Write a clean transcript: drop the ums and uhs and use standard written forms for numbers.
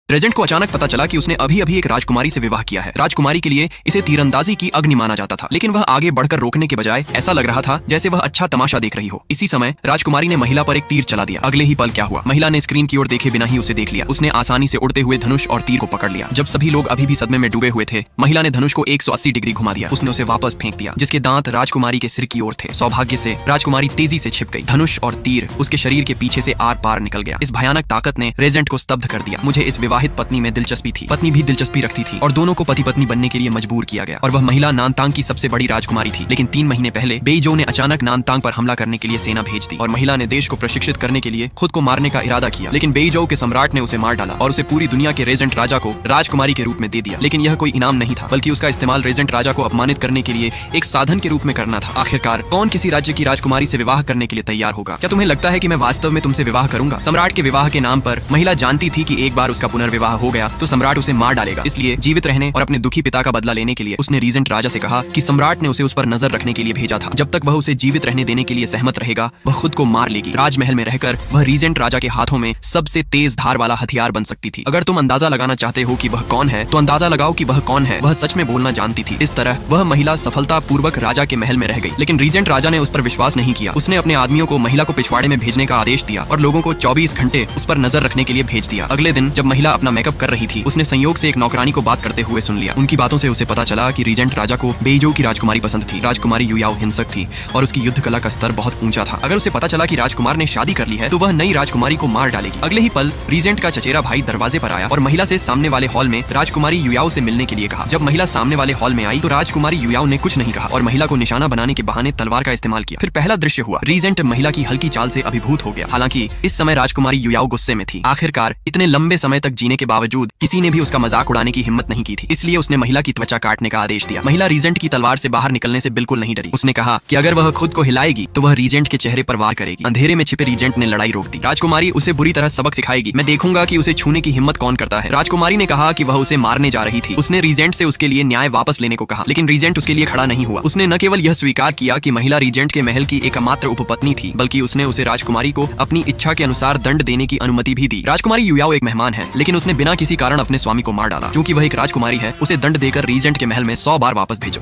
Regent को अचानक पता चला कि उसने अभी अभी एक राजकुमारी से विवाह किया है। राजकुमारी के लिए इसे तीरंदाजी की अग्नि माना जाता था, लेकिन वह आगे बढ़कर रोकने के बजाय ऐसा लग रहा था जैसे वह अच्छा तमाशा देख रही हो। इसी समय राजकुमारी ने महिला पर एक तीर चला दिया। अगले ही पल क्या हुआ, महिला ने स्क्रीन की ओर देखे बिना ही उसे देख लिया। उसने आसानी से उड़ते हुए धनुष और तीर को पकड़ लिया। जब सभी लोग अभी भी सदमे में डूबे हुए थे, महिला ने धनुष को 180 डिग्री घुमा दिया। उसने उसे वापस फेंक दिया, जिसके दांत राजकुमारी के सिर की ओर थे। सौभाग्य से राजकुमारी तेजी से छिप गई। धनुष और तीर उसके शरीर के पीछे से आर पार निकल गया। इस भयानक ताकत ने रेजेंट को स्तब्ध कर दिया। मुझे इस विवाहित पत्नी में दिलचस्पी थी। पत्नी भी दिलचस्पी रखती थी और दोनों को पति पत्नी बनने के लिए मजबूर किया गया। और वह महिला नानतांग की सबसे बड़ी राजकुमारी थी। लेकिन 3 महीने पहले बेइजो ने अचानक नानतांग पर हमला करने के लिए सेना भेज दी और महिला ने देश को प्रशिक्षित करने के लिए खुद को मारने का इरादा किया। लेकिन बेइजो के सम्राट ने उसे मार डाला और उसे पूरी दुनिया के रेजेंट राजा को राजकुमारी के रूप में दे दिया। लेकिन यह कोई इनाम नहीं था, बल्कि उसका इस्तेमाल रेजेंट राजा को अपमानित करने के लिए एक साधन के रूप में करना था। आखिरकार कौन किसी राज्य की राजकुमारी से विवाह करने के लिए तैयार होगा? क्या तुम्हें लगता है कि मैं वास्तव में तुमसे विवाह करूंगा? सम्राट के विवाह के नाम पर महिला जानती थी कि एक बार उसका पुनर्विवाह हो गया तो सम्राट उसे मार डालेगा। इसलिए जीवित रहने और अपने दुखी पिता का बदला लेने के लिए उसने रीजेंट राजा से कहा कि सम्राट ने उसे उस पर नजर रखने के लिए भेजा था। जब तक वह उसे जीवित रहने देने के लिए सहमत रहेगा, वह खुद को मार लेगी। राजमहल में रहकर वह रीजेंट राजा के हाथों में सबसे तेज धार वाला हथियार बन सकती थी। अगर तुम अंदाजा लगाना चाहते हो कि वह कौन है, तो अंदाजा लगाओ कि वह कौन है। वह सच में बोलना जानती थी। इस तरह वह महिला सफलता पूर्वक राजा के महल में रह गई। लेकिन रीजेंट राजा ने उस पर विश्वास नहीं किया। उसने अपने आदमियों को महिला को पिछवाड़े में भेजने का आदेश दिया और लोगों को 24 घंटे उस पर नजर रखने के लिए भेज दिया। अगले दिन जब महिला अपना मेकअप कर रही थी, उसने संयोग से एक नौकरानी को बात करते हुए सुन लिया। उनकी बातों से उसे पता चला कि रीजेंट राजा को बेइजो की राजकुमारी पसंद थी। राजकुमारी युयाओ हिंसक थी और उसकी युद्ध कला का स्तर बहुत ऊंचा था। अगर उसे पता चला कि राजकुमार ने शादी कर ली है, तो वह नई राजकुमारी को मार डालेगी। अगले ही पल रीजेंट का चचेरा भाई दरवाजे पर आया और महिला से सामने वाले हॉल में राजकुमारी युयाओ से मिलने के लिए कहा। जब महिला सामने वाले हॉल में आई तो राजकुमारी युयाओ ने कुछ नहीं कहा और महिला को निशाना बनाने के बहाने तलवार का इस्तेमाल किया। फिर पहला दृश्य हुआ। रीजेंट महिला की हल्की चाल से अभिभूत हो गया। हालांकि इस समय राजकुमारी युयाओ गुस्से में थी। आखिरकार इतने लंबे समय तक जीने के बावजूद किसी ने भी उसका मजाक उड़ाने की हिम्मत नहीं की थी। इसलिए उसने महिला की त्वचा काटने का आदेश दिया। महिला रीजेंट की तलवार से बाहर निकलने से बिल्कुल नहीं डरी। उसने कहा कि अगर वह खुद को हिलाएगी तो वह रीजेंट के चेहरे पर वार करेगी। अंधेरे में छिपे रीजेंट ने लड़ाई रोक दी। राजकुमारी उसे बुरी तरह सबक सिखाएगी। मैं देखूंगा कि उसे छूने की हिम्मत कौन करता है। राजकुमारी ने कहा कि वह उसे मारने जा रही थी। उसने रीजेंट से उसके लिए न्याय वापस लेने को कहा, लेकिन रीजेंट उसके लिए खड़ा नहीं हुआ। उसने न केवल यह स्वीकार किया कि महिला रीजेंट के महल की एकमात्र उपपत्नी थी, बल्कि उसने उसे राजकुमारी को अपनी इच्छा के अनुसार दंड देने की अनुमति भी दी। राजकुमारी युयाओ एक मेहमान है, लेकिन उसने बिना किसी कारण अपने स्वामी को मार डाला। क्योंकि वह एक राजकुमारी है, उसे दंड देकर रीजेंट के महल में 100 बार वापस भेजो।